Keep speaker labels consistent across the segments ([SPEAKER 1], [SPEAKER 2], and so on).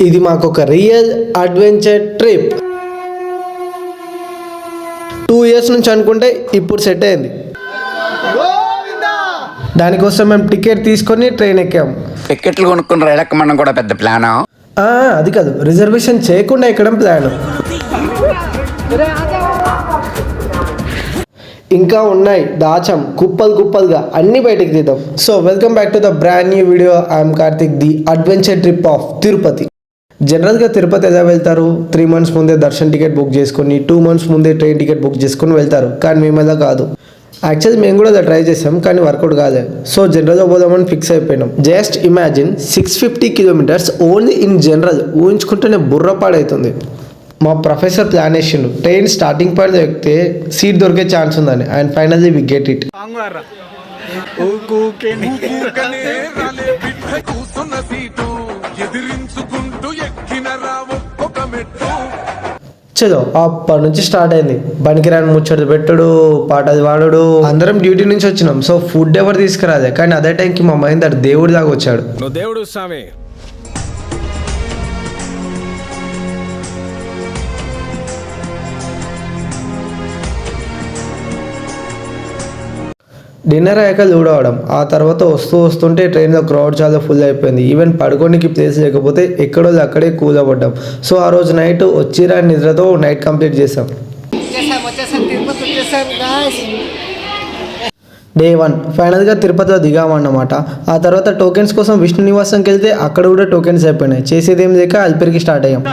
[SPEAKER 1] ఇది మాకు ఒక రియల్ అడ్వెంచర్ ట్రిప్. 2 years నుంచి అనుకుంటే ఇప్పుడు సెట్ అయింది. దానికోసం మేము టికెట్ తీసుకొని ట్రైన్ ఎక్కాము.
[SPEAKER 2] టికెట్లు కొనుక్కుని రైలెక్కమడం కూడా పెద్ద ప్లానా?
[SPEAKER 1] అది కాదు, రిజర్వేషన్ చేయకుండా ఎక్కడం ప్లాన్. ఇంకా ఉన్నాయి, దాచాం కుప్పలుగా అన్ని బయటికి తీద్దాం. So welcome back to the brand new video. I'm Karthik, the adventure trip of Tirupati. జనరల్గా తిరుపతి ఎలా వెళ్తారు? 3 months ముందే దర్శన్ టికెట్ బుక్ చేసుకొని 2 months ముందే ట్రైన్ టికెట్ బుక్ చేసుకొని వెళ్తారు. కానీ మేము అలా కాదు. యాక్చువల్లీ మేము కూడా అలా ట్రై చేసాం, కానీ వర్కౌట్ కాలేదు. సో జనరల్గా పోదామని ఫిక్స్ అయిపోయినాం. Just imagine 650 kilometers only in general. ఊహించుకుంటేనే బుర్ర పాడవుతుంది. మా ప్రొఫెసర్ ప్లాన్ వేసిండు, ట్రైన్ స్టార్టింగ్ పాయింట్ ఎక్కితే సీట్ దొరికే ఛాన్స్ ఉందని. And finally we get it. చలో అప్పటి నుంచి స్టార్ట్ అయింది. పనికిరాని ముచ్చట్లు పెట్టుడు, పాటలు పాడుడు. అందరం డ్యూటీ నుంచి వచ్చినాం, సో ఫుడ్ ఎవరు తీసుకురాలే. కానీ అదే టైంకి మా మైందర్ దేవుడి దాకా వచ్చాడు.
[SPEAKER 3] దేవుడు స్వామి.
[SPEAKER 1] డిన్నర్ అయ్యాక లూడవడం. ఆ తర్వాత వస్తుంటే ట్రైన్లో క్రౌడ్ చాలా ఫుల్ అయిపోయింది. ఈవెన్ పడుకోనికి ప్లేస్ లేకపోతే ఎక్కడో అక్కడే కూలబడ్డాం. సో ఆ రోజు నైట్ వచ్చిరా నిద్రతో నైట్ కంప్లీట్ చేసాం. Day 1 ఫైనల్గా తిరుపతిలో దిగామన్నమాట. ఆ తర్వాత టోకెన్స్ కోసం విష్ణు నివాసంకి వెళ్తే అక్కడ కూడా టోకెన్స్ అయిపోయినాయి. చేసేదేం లేక అల్పిరికి స్టార్ట్ అయ్యాం.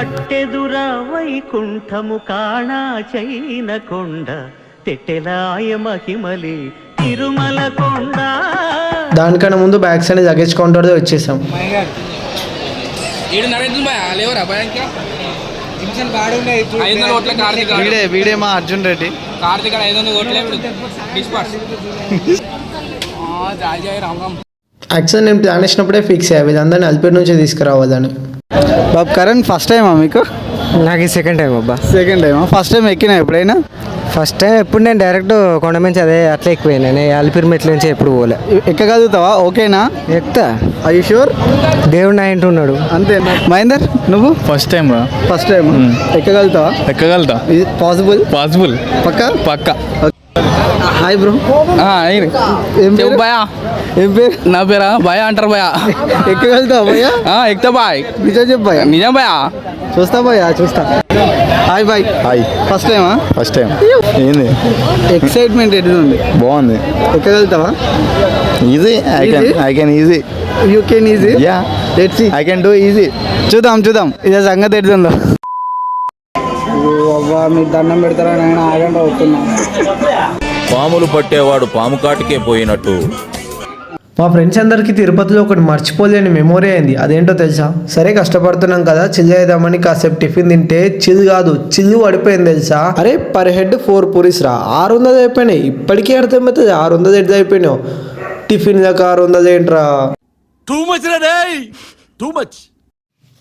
[SPEAKER 1] దానికన్నా ముందు బ్యాక్ సైడ్ లగేజ్ కౌంటర్ వచ్చేసాం.
[SPEAKER 4] మా అర్జున్ రెడ్డి
[SPEAKER 1] యాక్చువల్ నేను ప్లాన్ వేసినప్పుడే ఫిక్స్ అయ్యా వీళ్ళందరినీ అల్పేరు నుంచి తీసుకురావాలని.
[SPEAKER 4] బాబు కరణ్ ఫస్ట్ టైమా మీకు?
[SPEAKER 5] నాకు ఈ సెకండ్ టైం అబ్బా.
[SPEAKER 4] సెకండ్ టైమా? ఫస్ట్ టైం ఎక్కినా ఎప్పుడైనా?
[SPEAKER 5] ఫస్ట్ టైం ఎప్పుడు నేను డైరెక్ట్ కొండ నుంచి అట్లా ఎక్కిపోయినా. నేను అలిపిరి మెట్ల నుంచి ఎప్పుడు పోలే.
[SPEAKER 4] ఎక్కగలుగుతావా? ఓకేనా?
[SPEAKER 5] ఎక్కుతా.
[SPEAKER 4] I you sure?
[SPEAKER 5] దేవుడు నా ఇంటి ఉన్నాడు
[SPEAKER 4] అంతే. మహేందర్ నువ్వు?
[SPEAKER 6] First time.
[SPEAKER 4] ఫస్ట్ టైం ఎక్కగలుగుతావా?
[SPEAKER 6] ఎక్కగలుగుతా. పాసిబుల్ పక్క.
[SPEAKER 4] Hi bro.
[SPEAKER 6] ఏం పేరు? నా పేరా భయ అంటారు. భయ
[SPEAKER 4] ఎక్కగలుగుతావా భయ్యా?
[SPEAKER 6] ఎక్కుతా బాయ్.
[SPEAKER 4] నిజం చెప్పు భయ్యా.
[SPEAKER 6] నిజం భయ.
[SPEAKER 4] చూస్తా భయ్యా, చూస్తా. హాయ్ బాయ్.
[SPEAKER 6] హాయ్.
[SPEAKER 4] ఫస్ట్ టైమా?
[SPEAKER 6] First time. ఏంది
[SPEAKER 4] ఎక్సైట్మెంట్ ఎట్లుంది?
[SPEAKER 6] బాగుంది.
[SPEAKER 4] ఎక్కగలుగుతావా?
[SPEAKER 6] Easy. I can easy.
[SPEAKER 4] You can easy.
[SPEAKER 6] Yeah,
[SPEAKER 4] let's see.
[SPEAKER 6] I can do easy.
[SPEAKER 4] చూద్దాం ఇదే సంగతి ఎట్లుందో. అవ్వా మీరు దండం పెడతారా నేను ఆగండి అవుతున్నా.
[SPEAKER 7] పాములు పట్టేవాడు పాము కాటికే పోయినట్టు.
[SPEAKER 1] మా ఫ్రెండ్స్ అందరికీ తిరుపతిలో ఒకటి మర్చిపోలేని మెమొరీ అయింది. అదేంటో తెలుసా? సరే కష్టపడుతున్నాం కదా, చిల్ చేద్దామని కాసేపు టిఫిన్ తింటే చిల్లు పడిపోయింది తెలుసా? అరే పర్ హెడ్ 4 పూరీస్ రా, 600 అయిపోయినాయి. ఇప్పటికీ అర్థమవుతుంది 600 ఎడ్ అయిపోయినావు. టిఫిన్ దాకా 600 ఏంట్రా?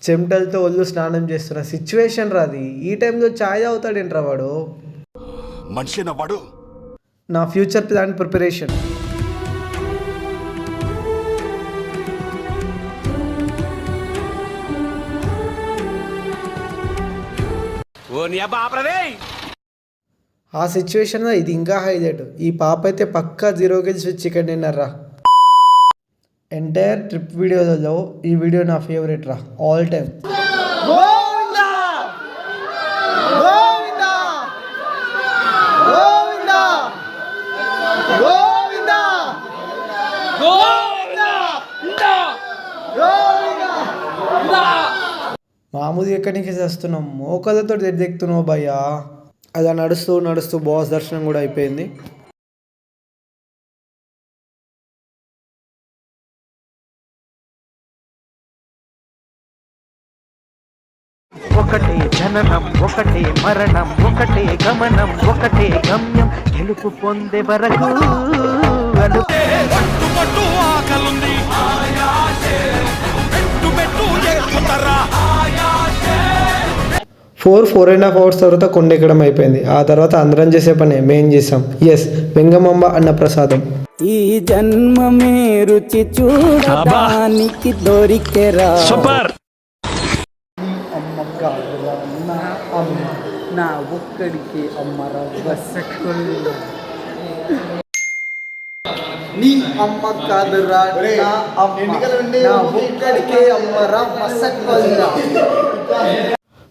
[SPEAKER 1] చెమటలతో ఒళ్ళు స్నానం చేస్తున్న సిచ్యువేషన్ రాది. ఈ టైంలో ఛాయ్ తాగుతాడేంట్రా వాడు?
[SPEAKER 7] మనిషి వాడు.
[SPEAKER 1] నా ఫ్యూచర్ ప్లాన్ ప్రిపరేషన్. ఆ సిచ్యువేషన్లో ఇది ఇంకా హైలైట్. ఈ పాప అయితే పక్కా 0 kills విత్ చికెన్ డిన్నర్ రా. ఎంటైర్ ట్రిప్ వీడియోలలో ఈ వీడియో నా ఫేవరెట్ రా, ఆల్ టైమ్. మామూలు ఎక్కడికి చేస్తున్నాం, మోకలతో దిక్కుతున్నావు భయ్యా. అలా నడుస్తూ బాస్ దర్శనం కూడా అయిపోయింది.
[SPEAKER 8] ఒకటే జననం, ఒకటే మరణం, ఒకటే గమనం, ఒకటే గమ్యం, గెలుపు పొందే వరకు
[SPEAKER 1] ఫోర్ అండ్ హాఫ్ అవర్స్ తర్వాత కొండ ఎక్కడం అయిపోయింది. ఆ తర్వాత అందరం చేసే పని మేం చేసాం. ఎస్, వెంగమాంబ అన్న ప్రసాదం.
[SPEAKER 9] ఈ జన్మమే రుచి చూడడానికి దొరికెరా. సూపర్.
[SPEAKER 4] నా ఒక్కడికి అమ్మరా బస్సకుల్లా
[SPEAKER 1] నీ అమ్మ కాదురా నా అమ్మ నా ఒక్కడికే అమ్మరా మసక్కల్లా.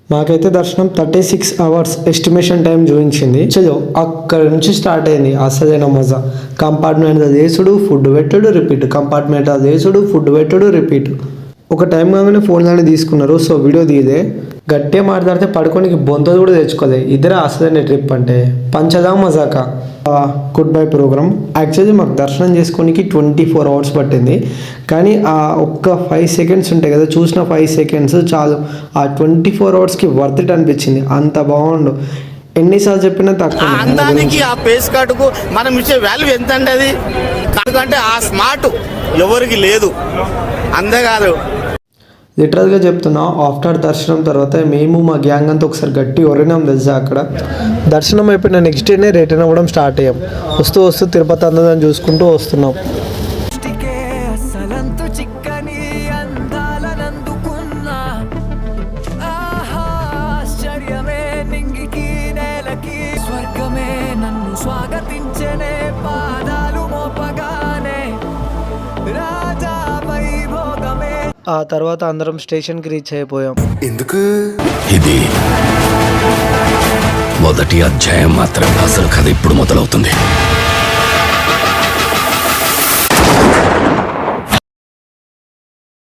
[SPEAKER 1] మాకైతే దర్శనం 36 అవర్స్ ఎస్టిమేషన్ టైం చూపించింది. చలో అక్కడ నుంచి స్టార్ట్ అయింది అసలైన మజా. కంపార్ట్మెంట్ చేసుడు, ఫుడ్ పెట్టుడు, రిపీట్. కంపార్ట్మెంట్ చేసుడు, ఫుడ్ పెట్టుడు, రిపీట్. ఒక టైం కాగానే ఫోన్లన్నీ తీసుకున్నారు. సో వీడియో తీయదే, గట్టిగా మాట్లాడితే పడుకోనికి బొంతలు కూడా తెచ్చుకోలే. ఇద్దరే అసలైన ట్రిప్ అంటే పంచదా మజాక. Good bye programme. యాక్చువల్లీ మాకు దర్శనం చేసుకోనికి 24 అవర్స్ పట్టింది. కానీ ఆ ఒక్క 5 సెకండ్స్ ఉంటాయి కదా, చూసిన 5 సెకండ్స్ చాలు ఆ 24 అవర్స్కి వర్త్ ఇట్ అనిపించింది. అంత బాగుండు. ఎన్నిసార్లు చెప్పినా తక్కువ.
[SPEAKER 3] అందానికి ఆ పేస్ కార్డుకు మనం ఇచ్చే వాల్యూ ఎంత అండి అది? ఎందుకంటే ఆ స్మార్ట్ ఎవరికి లేదు. అంతేకాదు,
[SPEAKER 1] లిటరల్గా చెప్తున్నా, ఆఫ్టర్ దర్శనం తర్వాత మేము మా గ్యాంగ్ అంతా ఒకసారి గట్టి ఒరినాం తెలుసా. అక్కడ దర్శనం అయిపోయిన నెక్స్ట్ డేనే రిటర్న్ అవ్వడం స్టార్ట్ అయ్యాం. వస్తూ వస్తూ తిరుపతి అందదని చూసుకుంటూ వస్తున్నాం.
[SPEAKER 9] అసలంతు చిక్కని అందాలనందుకున్నా ఆశ్చర్యమే నింగికి నేలకి స్వర్గమే నన్ను స్వాగతించనే పాదాలు మోపగానే రాజా వైభోగమే.
[SPEAKER 1] ఆ తర్వాత అందరం స్టేషన్కి రీచ్ అయిపోయాం.
[SPEAKER 7] ఇది మొదటి అధ్యాయం మాత్రం, అసలు కథ ఇప్పుడు మొదలవుతుంది.